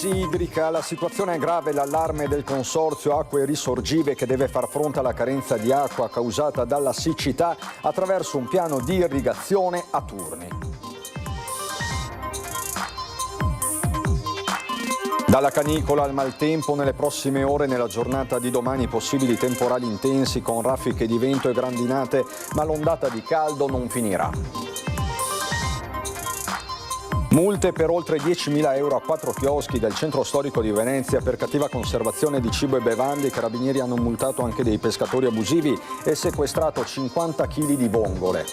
crisi idrica, la situazione è grave, l'allarme del consorzio Acque Risorgive che deve far fronte alla carenza di acqua causata dalla siccità attraverso un piano di irrigazione a turni. Dalla canicola al maltempo, nelle prossime ore, nella giornata di domani, possibili temporali intensi con raffiche di vento e grandinate, ma l'ondata di caldo non finirà. Multe per oltre 10.000 euro a 4 chioschi del centro storico di Venezia per cattiva conservazione di cibo e bevande. I carabinieri hanno multato anche dei pescatori abusivi e sequestrato 50 kg di vongole.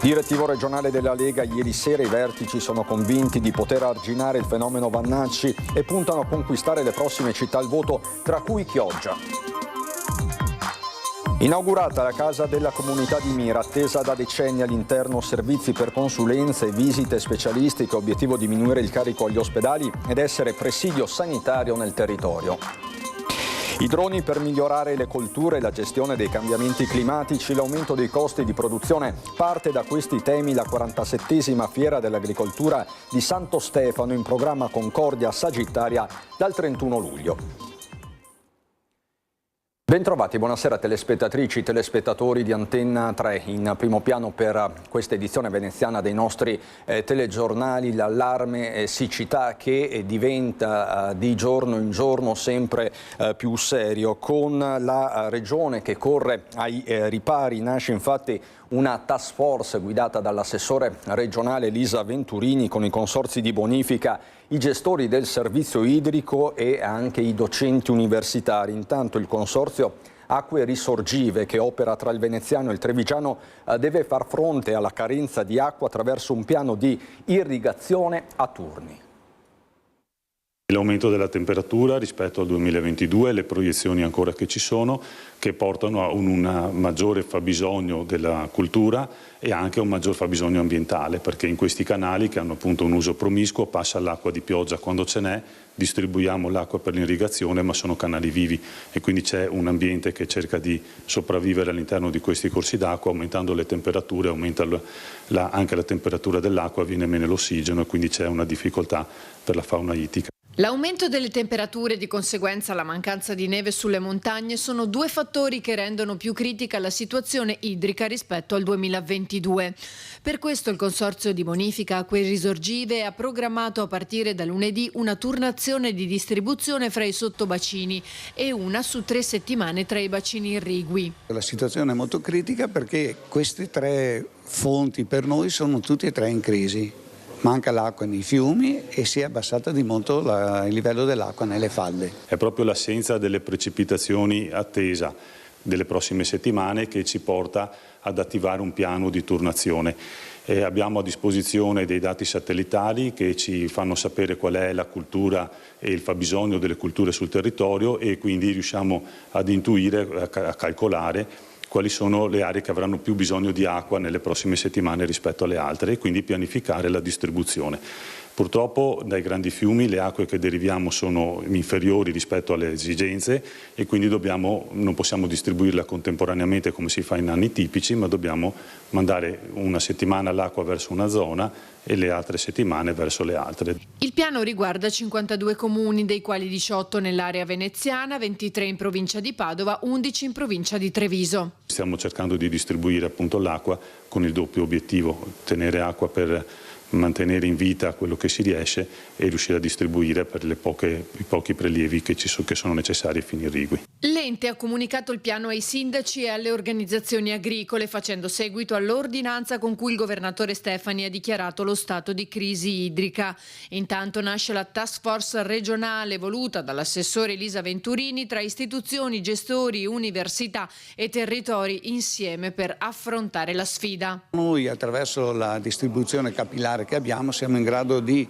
Direttivo regionale della Lega, ieri sera i vertici sono convinti di poter arginare il fenomeno Vannacci e puntano a conquistare le prossime città al voto, tra cui Chioggia. Inaugurata la Casa della Comunità di Mira, attesa da decenni all'interno servizi per consulenze e visite specialistiche, obiettivo diminuire il carico agli ospedali ed essere presidio sanitario nel territorio. I droni per migliorare le colture e la gestione dei cambiamenti climatici, l'aumento dei costi di produzione. Parte da questi temi la 47esima Fiera dell'Agricoltura di Santo Stefano, in programma Concordia Sagittaria dal 31 luglio. Bentrovati, buonasera telespettatrici, telespettatori di Antenna 3. In primo piano per questa edizione veneziana dei nostri telegiornali l'allarme siccità che diventa di giorno in giorno sempre più serio, con la regione che corre ai ripari. Nasce infatti una task force guidata dall'assessore regionale Elisa Venturini con i consorzi di bonifica, i gestori del servizio idrico e anche i docenti universitari. Intanto il consorzio Acque Risorgive, che opera tra il veneziano e il trevigiano, deve far fronte alla carenza di acqua attraverso un piano di irrigazione a turni. L'aumento della temperatura rispetto al 2022, le proiezioni ancora che ci sono, che portano a un maggiore fabbisogno della cultura e anche a un maggior fabbisogno ambientale, perché in questi canali, che hanno appunto un uso promiscuo, passa l'acqua di pioggia quando ce n'è, distribuiamo l'acqua per l'irrigazione, ma sono canali vivi e quindi c'è un ambiente che cerca di sopravvivere all'interno di questi corsi d'acqua. Aumentando le temperature aumenta anche la temperatura dell'acqua, viene meno l'ossigeno e quindi c'è una difficoltà per la fauna ittica. L'aumento delle temperature e di conseguenza la mancanza di neve sulle montagne sono due fattori che rendono più critica la situazione idrica rispetto al 2022. Per questo il Consorzio di Bonifica Acque Risorgive ha programmato a partire da lunedì una turnazione di distribuzione fra i sottobacini e una su 3 settimane tra i bacini irrigui. La situazione è molto critica perché queste 3 fonti per noi sono tutte e 3 in crisi. Manca l'acqua nei fiumi e si è abbassata di molto il livello dell'acqua nelle falde. È proprio l'assenza delle precipitazioni attesa delle prossime settimane che ci porta ad attivare un piano di turnazione. Abbiamo a disposizione dei dati satellitari che ci fanno sapere qual è la cultura e il fabbisogno delle culture sul territorio e quindi riusciamo ad intuire, a calcolare quali sono le aree che avranno più bisogno di acqua nelle prossime settimane rispetto alle altre e quindi pianificare la distribuzione. Purtroppo dai grandi fiumi le acque che deriviamo sono inferiori rispetto alle esigenze e quindi non possiamo distribuirla contemporaneamente come si fa in anni tipici, ma dobbiamo mandare una settimana l'acqua verso una zona e le altre settimane verso le altre. Il piano riguarda 52 comuni, dei quali 18 nell'area veneziana, 23 in provincia di Padova, 11 in provincia di Treviso. Stiamo cercando di distribuire appunto l'acqua con il doppio obiettivo, ottenere acqua per mantenere in vita quello che si riesce e riuscire a distribuire per i pochi prelievi che sono necessari ai fini irrigui. L'ente ha comunicato il piano ai sindaci e alle organizzazioni agricole, facendo seguito all'ordinanza con cui il governatore Stefani ha dichiarato lo stato di crisi idrica. Intanto nasce la task force regionale voluta dall'assessore Elisa Venturini tra istituzioni, gestori, università e territori insieme per affrontare la sfida. Noi attraverso la distribuzione capillare che abbiamo siamo in grado di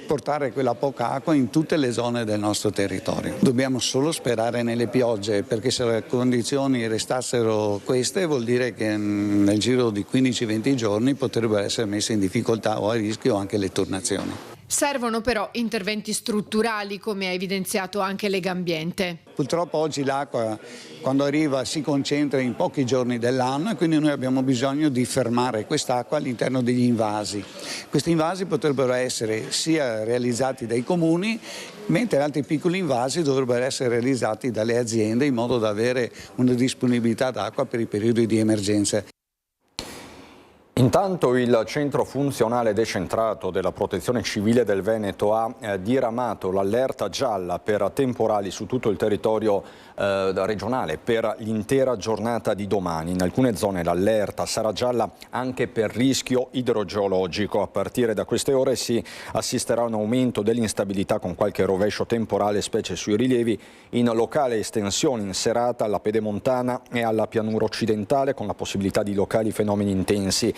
portare quella poca acqua in tutte le zone del nostro territorio. Dobbiamo solo sperare nelle piogge, perché se le condizioni restassero queste vuol dire che nel giro di 15-20 giorni potrebbero essere messe in difficoltà o a rischio anche le turnazioni. Servono però interventi strutturali, come ha evidenziato anche Legambiente. Purtroppo oggi l'acqua, quando arriva, si concentra in pochi giorni dell'anno e quindi noi abbiamo bisogno di fermare quest'acqua all'interno degli invasi. Questi invasi potrebbero essere sia realizzati dai comuni, mentre altri piccoli invasi dovrebbero essere realizzati dalle aziende in modo da avere una disponibilità d'acqua per i periodi di emergenza. Intanto il Centro Funzionale Decentrato della Protezione Civile del Veneto ha diramato l'allerta gialla per temporali su tutto il territorio regionale per l'intera giornata di domani. In alcune zone l'allerta sarà gialla anche per rischio idrogeologico. A partire da queste ore si assisterà a un aumento dell'instabilità con qualche rovescio temporale, specie sui rilievi in locale estensione in serata alla Pedemontana e alla pianura occidentale, con la possibilità di locali fenomeni intensi.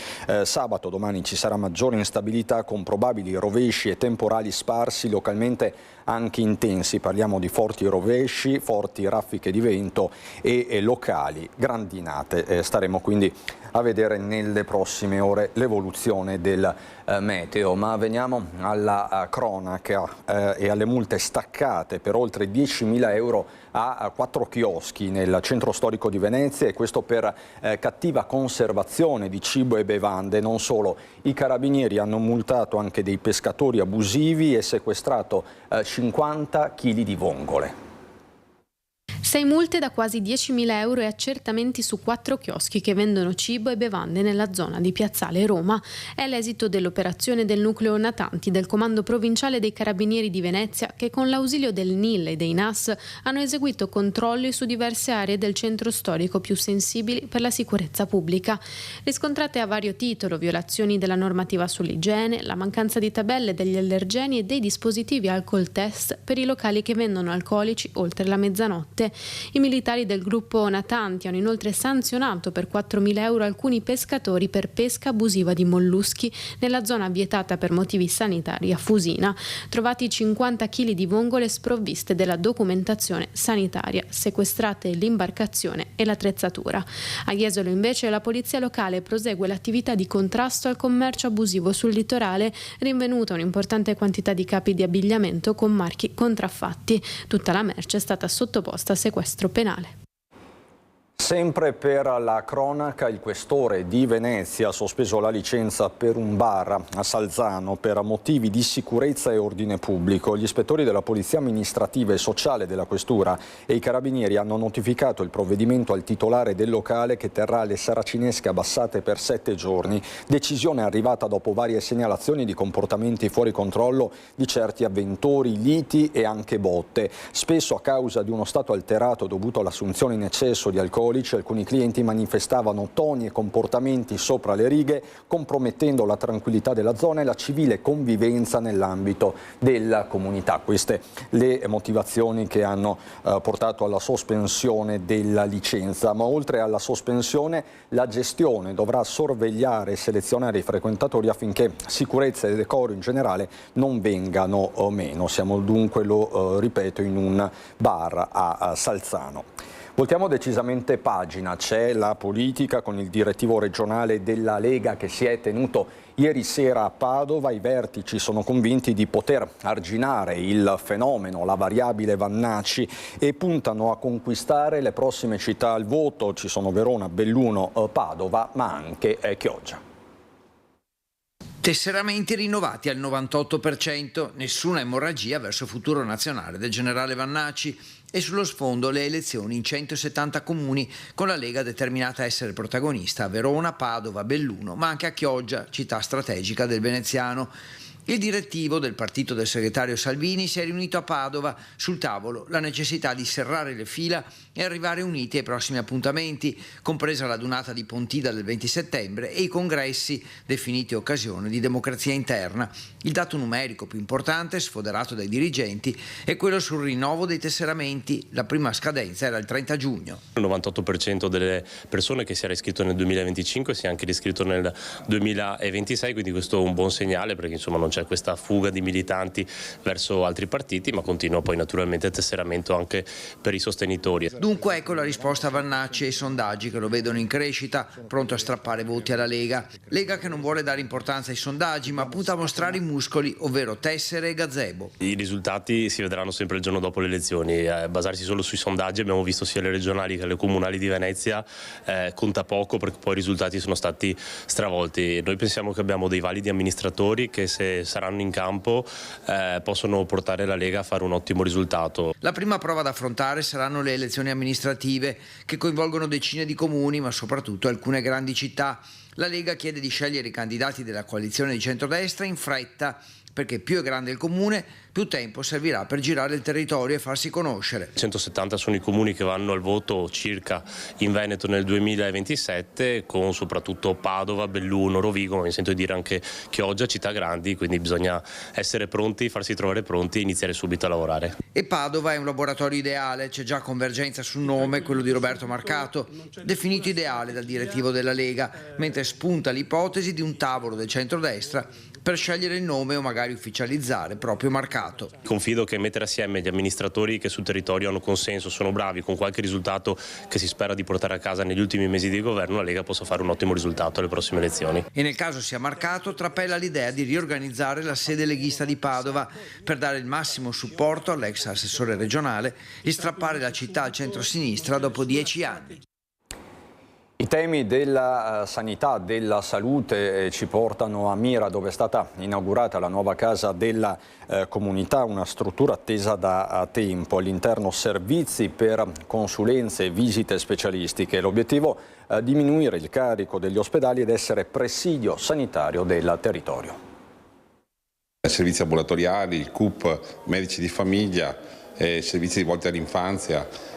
Sabato, domani, ci sarà maggiore instabilità con probabili rovesci e temporali sparsi, localmente anche intensi. Parliamo di forti rovesci, forti raffiche di vento e locali grandinate. Staremo quindi a vedere nelle prossime ore l'evoluzione del meteo. Ma veniamo alla cronaca e alle multe staccate per oltre 10.000 euro a 4 chioschi nel centro storico di Venezia, e questo per cattiva conservazione di cibo e bevande. Non solo, i carabinieri hanno multato anche dei pescatori abusivi e sequestrato 50 kg di vongole. 6 multe da quasi 10.000 euro e accertamenti su 4 chioschi che vendono cibo e bevande nella zona di Piazzale Roma. È l'esito dell'operazione del nucleo natanti del Comando Provinciale dei Carabinieri di Venezia, che con l'ausilio del NIL e dei NAS hanno eseguito controlli su diverse aree del centro storico più sensibili per la sicurezza pubblica. Riscontrate a vario titolo violazioni della normativa sull'igiene, la mancanza di tabelle degli allergeni e dei dispositivi alcol test per i locali che vendono alcolici oltre la mezzanotte. I militari del gruppo Natanti hanno inoltre sanzionato per 4.000 euro alcuni pescatori per pesca abusiva di molluschi nella zona vietata per motivi sanitari a Fusina. Trovati 50 kg di vongole sprovviste della documentazione sanitaria, sequestrate l'imbarcazione e l'attrezzatura. A Jesolo invece la polizia locale prosegue l'attività di contrasto al commercio abusivo sul litorale, rinvenuta un'importante quantità di capi di abbigliamento con marchi contraffatti. Tutta la merce è stata sottoposta a sequestro penale. Sempre per la cronaca, il questore di Venezia ha sospeso la licenza per un bar a Salzano per motivi di sicurezza e ordine pubblico. Gli ispettori della Polizia Amministrativa e Sociale della Questura e i Carabinieri hanno notificato il provvedimento al titolare del locale, che terrà le saracinesche abbassate per 7 giorni. Decisione arrivata dopo varie segnalazioni di comportamenti fuori controllo di certi avventori, liti e anche botte. Spesso a causa di uno stato alterato dovuto all'assunzione in eccesso di alcolici, alcuni clienti manifestavano toni e comportamenti sopra le righe, compromettendo la tranquillità della zona e la civile convivenza nell'ambito della comunità. Queste le motivazioni che hanno portato alla sospensione della licenza. Ma oltre alla sospensione, la gestione dovrà sorvegliare e selezionare i frequentatori affinché sicurezza e decoro in generale non vengano meno. Siamo dunque, lo ripeto, in un bar a Salzano. Voltiamo decisamente pagina. C'è la politica con il direttivo regionale della Lega che si è tenuto ieri sera a Padova. I vertici sono convinti di poter arginare il fenomeno, la variabile Vannaci, e puntano a conquistare le prossime città al voto. Ci sono Verona, Belluno, Padova, ma anche Chioggia. Tesseramenti rinnovati al 98%, nessuna emorragia verso il futuro nazionale del generale Vannaci, e sullo sfondo le elezioni in 170 comuni, con la Lega determinata a essere protagonista a Verona, Padova, Belluno, ma anche a Chioggia, città strategica del veneziano. Il direttivo del partito del segretario Salvini si è riunito a Padova, sul tavolo la necessità di serrare le fila e arrivare uniti ai prossimi appuntamenti, compresa l'adunata di Pontida del 20 settembre e i congressi definiti occasione di democrazia interna. Il dato numerico più importante, sfoderato dai dirigenti, è quello sul rinnovo dei tesseramenti. La prima scadenza era il 30 giugno. Il 98% delle persone che si era iscritto nel 2025 si è anche riscritto nel 2026, quindi questo è un buon segnale, perché insomma non c'è questa fuga di militanti verso altri partiti, ma continua poi naturalmente il tesseramento anche per i sostenitori. Dunque ecco la risposta a Vannacci e ai sondaggi che lo vedono in crescita, pronto a strappare voti alla Lega. Lega che non vuole dare importanza ai sondaggi, ma punta a mostrare i muscoli, ovvero tessere e gazebo. I risultati si vedranno sempre il giorno dopo le elezioni. Basarsi solo sui sondaggi, abbiamo visto sia le regionali che le comunali di Venezia, conta poco, perché poi i risultati sono stati stravolti. Noi pensiamo che abbiamo dei validi amministratori che, se saranno in campo, possono portare la Lega a fare un ottimo risultato. La prima prova da affrontare saranno le elezioni amministrative, che coinvolgono decine di comuni, ma soprattutto alcune grandi città. La Lega chiede di scegliere i candidati della coalizione di centrodestra in fretta, perché più è grande il comune, più tempo servirà per girare il territorio e farsi conoscere. 170 sono i comuni che vanno al voto circa in Veneto nel 2027, con soprattutto Padova, Belluno, Rovigo, ma mi sento di dire anche Chioggia, città grandi, quindi bisogna essere pronti, farsi trovare pronti e iniziare subito a lavorare. E Padova è un laboratorio ideale, c'è già convergenza sul nome, quello di Roberto Marcato, definito ideale dal direttivo della Lega, mentre spunta l'ipotesi di un tavolo del centrodestra per scegliere il nome o magari ufficializzare proprio Marcato. Confido che mettere assieme gli amministratori che sul territorio hanno consenso, sono bravi, con qualche risultato che si spera di portare a casa negli ultimi mesi di governo, la Lega possa fare un ottimo risultato alle prossime elezioni. E nel caso sia Marcato, trapela l'idea di riorganizzare la sede leghista di Padova per dare il massimo supporto all'ex assessore regionale e strappare la città al centro-sinistra dopo 10 anni. I temi della sanità, della salute ci portano a Mira, dove è stata inaugurata la nuova casa della comunità, una struttura attesa da tempo. All'interno servizi per consulenze e visite specialistiche. L'obiettivo è diminuire il carico degli ospedali ed essere presidio sanitario del territorio. Servizi ambulatoriali, il CUP, medici di famiglia, servizi rivolti all'infanzia,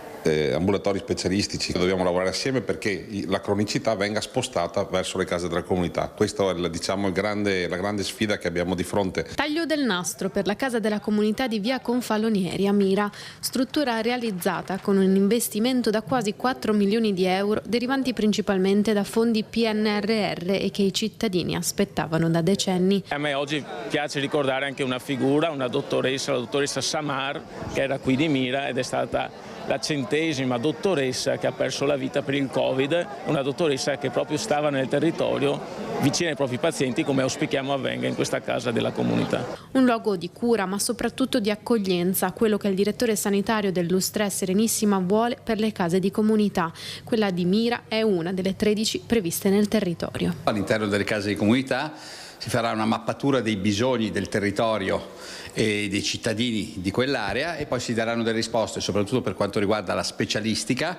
ambulatori specialistici. Dobbiamo lavorare assieme perché la cronicità venga spostata verso le case della comunità. Questa è la grande sfida che abbiamo di fronte. Taglio del nastro per la casa della comunità di via Confalonieri a Mira, struttura realizzata con un investimento da quasi 4 milioni di euro derivanti principalmente da fondi PNRR e che i cittadini aspettavano da decenni. A me oggi piace ricordare anche una figura, una dottoressa, la dottoressa Samar, che era qui di Mira ed è stata la 100ª dottoressa che ha perso la vita per il Covid, una dottoressa che proprio stava nel territorio vicino ai propri pazienti, come auspichiamo avvenga in questa casa della comunità. Un luogo di cura ma soprattutto di accoglienza, quello che il direttore sanitario dell'Ustre Serenissima vuole per le case di comunità. Quella di Mira è una delle 13 previste nel territorio. All'interno delle case di comunità si farà una mappatura dei bisogni del territorio e dei cittadini di quell'area e poi si daranno delle risposte, soprattutto per quanto riguarda la specialistica,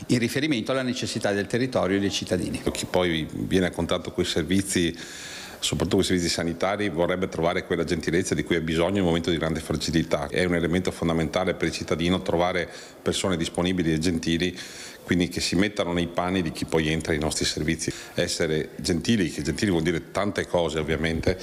in riferimento alla necessità del territorio e dei cittadini. Chi poi viene a contatto con i servizi, soprattutto con i servizi sanitari, vorrebbe trovare quella gentilezza di cui ha bisogno in un momento di grande fragilità. È un elemento fondamentale per il cittadino trovare persone disponibili e gentili, quindi che si mettano nei panni di chi poi entra nei nostri servizi. Essere gentili, che gentili vuol dire tante cose ovviamente,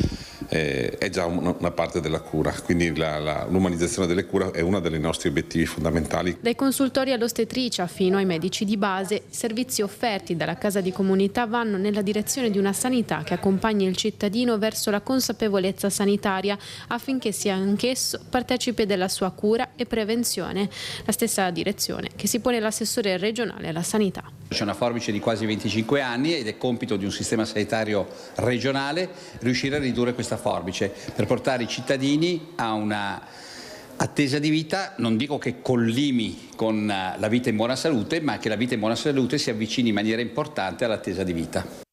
è già una parte della cura, quindi l'umanizzazione delle cure è uno dei nostri obiettivi fondamentali. Dai consultori all'ostetricia fino ai medici di base, i servizi offerti dalla casa di comunità vanno nella direzione di una sanità che accompagni il cittadino verso la consapevolezza sanitaria affinché sia anch'esso partecipe della sua cura e prevenzione, la stessa direzione che si pone l'assessore regionale alla sanità. C'è una forbice di quasi 25 anni ed è compito di un sistema sanitario regionale riuscire a ridurre questa forbice per portare i cittadini a una attesa di vita, non dico che collimi con la vita in buona salute, ma che la vita in buona salute si avvicini in maniera importante all'attesa di vita.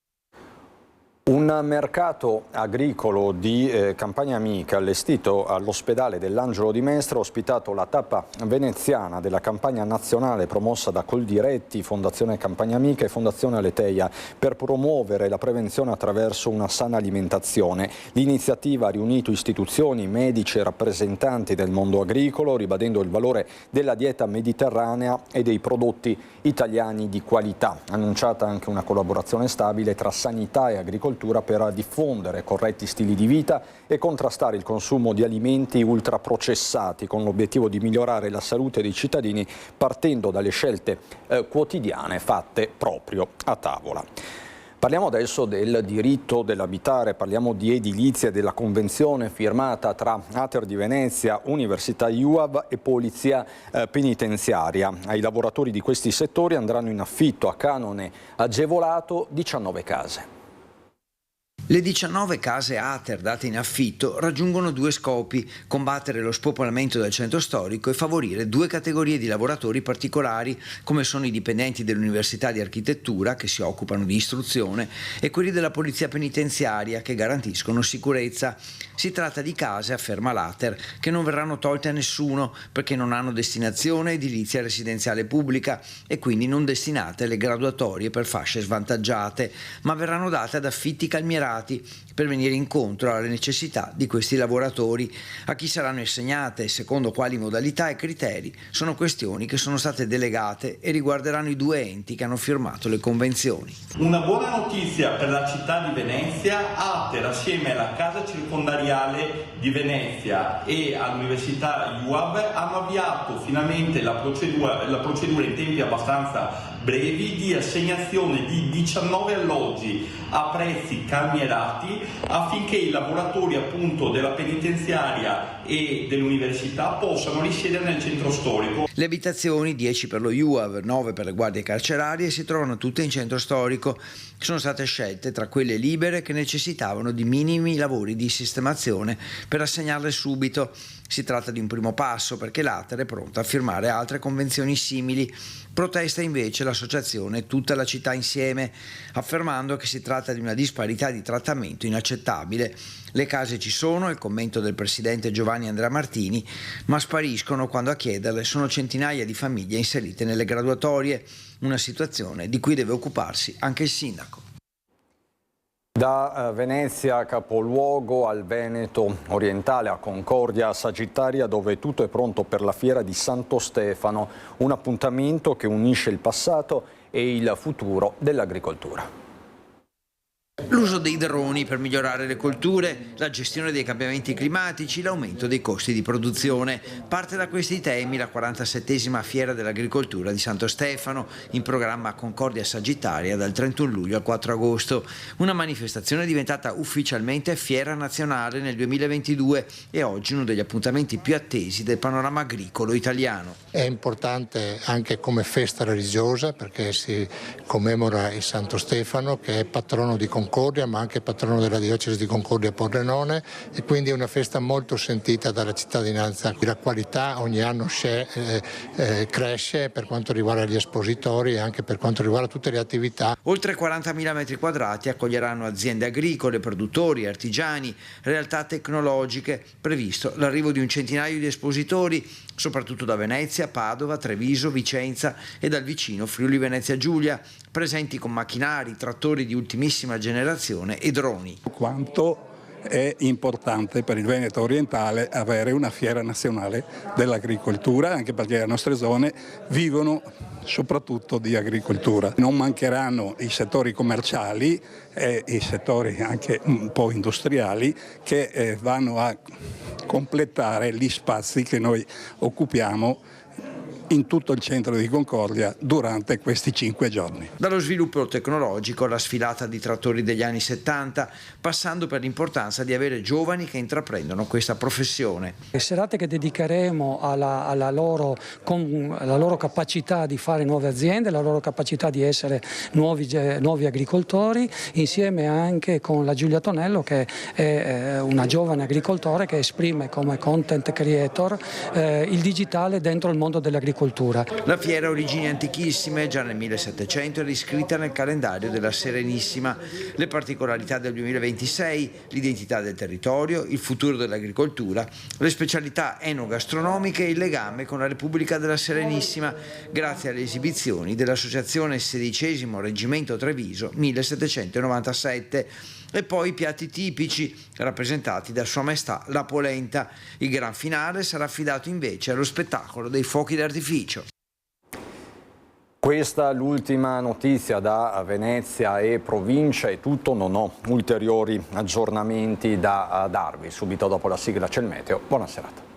Un mercato agricolo di Campagna Amica allestito all'ospedale dell'Angelo di Mestre ha ospitato la tappa veneziana della campagna nazionale promossa da Coldiretti, Fondazione Campagna Amica e Fondazione Aleteia per promuovere la prevenzione attraverso una sana alimentazione. L'iniziativa ha riunito istituzioni, medici e rappresentanti del mondo agricolo, ribadendo il valore della dieta mediterranea e dei prodotti italiani di qualità. Annunciata anche una collaborazione stabile tra sanità e agricoltura per diffondere corretti stili di vita e contrastare il consumo di alimenti ultraprocessati con l'obiettivo di migliorare la salute dei cittadini partendo dalle scelte quotidiane fatte proprio a tavola. Parliamo adesso del diritto dell'abitare, parliamo di edilizia e della convenzione firmata tra Ater di Venezia, Università IUAV e Polizia Penitenziaria. Ai lavoratori di questi settori andranno in affitto a canone agevolato 19 case. Le 19 case Ater date in affitto raggiungono due scopi: combattere lo spopolamento del centro storico e favorire due categorie di lavoratori particolari, come sono i dipendenti dell'Università di Architettura, che si occupano di istruzione, e quelli della Polizia Penitenziaria, che garantiscono sicurezza. Si tratta di case, afferma l'Ater, che non verranno tolte a nessuno perché non hanno destinazione edilizia residenziale pubblica e quindi non destinate alle graduatorie per fasce svantaggiate, ma verranno date ad affitti calmierati per venire incontro alle necessità di questi lavoratori. A chi saranno assegnate e secondo quali modalità e criteri sono questioni che sono state delegate e riguarderanno i due enti che hanno firmato le convenzioni. Una buona notizia per la città di Venezia: Ater assieme alla casa circondariale di Venezia e all'Università IUAV hanno avviato finalmente la procedura in tempi abbastanza brevi di assegnazione di 19 alloggi a prezzi calmierati affinché i lavoratori appunto della penitenziaria e dell'università possano risiedere nel centro storico. Le abitazioni, 10 per lo IUAV, 9 per le guardie carcerarie, si trovano tutte in centro storico. Sono state scelte tra quelle libere che necessitavano di minimi lavori di sistemazione per assegnarle subito. Si tratta di un primo passo perché l'Ater è pronta a firmare altre convenzioni simili. Protesta invece l'associazione Tutta la città insieme, affermando che si tratta di una disparità di trattamento inaccettabile. Le case ci sono, il commento del presidente Giovanni Andrea Martini, ma spariscono quando a chiederle sono centinaia di famiglie inserite nelle graduatorie, una situazione di cui deve occuparsi anche il sindaco. Da Venezia capoluogo al Veneto orientale, a Concordia Sagittaria, dove tutto è pronto per la fiera di Santo Stefano, un appuntamento che unisce il passato e il futuro dell'agricoltura. L'uso dei droni per migliorare le colture, la gestione dei cambiamenti climatici, l'aumento dei costi di produzione. Parte da questi temi la 47esima Fiera dell'Agricoltura di Santo Stefano, in programma a Concordia Sagittaria dal 31 luglio al 4 agosto. Una manifestazione diventata ufficialmente Fiera Nazionale nel 2022 e oggi uno degli appuntamenti più attesi del panorama agricolo italiano. È importante anche come festa religiosa perché si commemora il Santo Stefano, che è patrono di Concordia, ma anche patrono della diocesi di Concordia Pordenone, e quindi è una festa molto sentita dalla cittadinanza. La qualità ogni anno cresce per quanto riguarda gli espositori e anche per quanto riguarda tutte le attività. Oltre 40.000 metri quadrati accoglieranno aziende agricole, produttori, artigiani, realtà tecnologiche. Previsto l'arrivo di un centinaio di espositori, soprattutto da Venezia, Padova, Treviso, Vicenza e dal vicino Friuli Venezia Giulia, presenti con macchinari, trattori di ultimissima generazione e droni. Quanto è importante per il Veneto orientale avere una fiera nazionale dell'agricoltura, anche perché le nostre zone vivono soprattutto di agricoltura. Non mancheranno i settori commerciali e i settori anche un po' industriali che vanno a completare gli spazi che noi occupiamo in tutto il centro di Concordia durante questi 5 giorni. Dallo sviluppo tecnologico alla sfilata di trattori degli anni 70, passando per l'importanza di avere giovani che intraprendono questa professione. Le serate che dedicheremo alla loro capacità di fare nuove aziende, la loro capacità di essere nuovi agricoltori, insieme anche con la Giulia Tonello, che è una giovane agricoltore che esprime come content creator il digitale dentro il mondo dell'agricoltura. La fiera ha origini antichissime, già nel 1700 era iscritta nel calendario della Serenissima. Le particolarità del 2026, l'identità del territorio, il futuro dell'agricoltura, le specialità enogastronomiche e il legame con la Repubblica della Serenissima, grazie alle esibizioni dell'Associazione XVI Reggimento Treviso 1797. E poi i piatti tipici rappresentati da Sua Maestà la polenta. Il gran finale sarà affidato invece allo spettacolo dei fuochi d'artificio. Questa l'ultima notizia da Venezia e provincia, è tutto, non ho ulteriori aggiornamenti da darvi. Subito dopo la sigla c'è il meteo. Buona serata.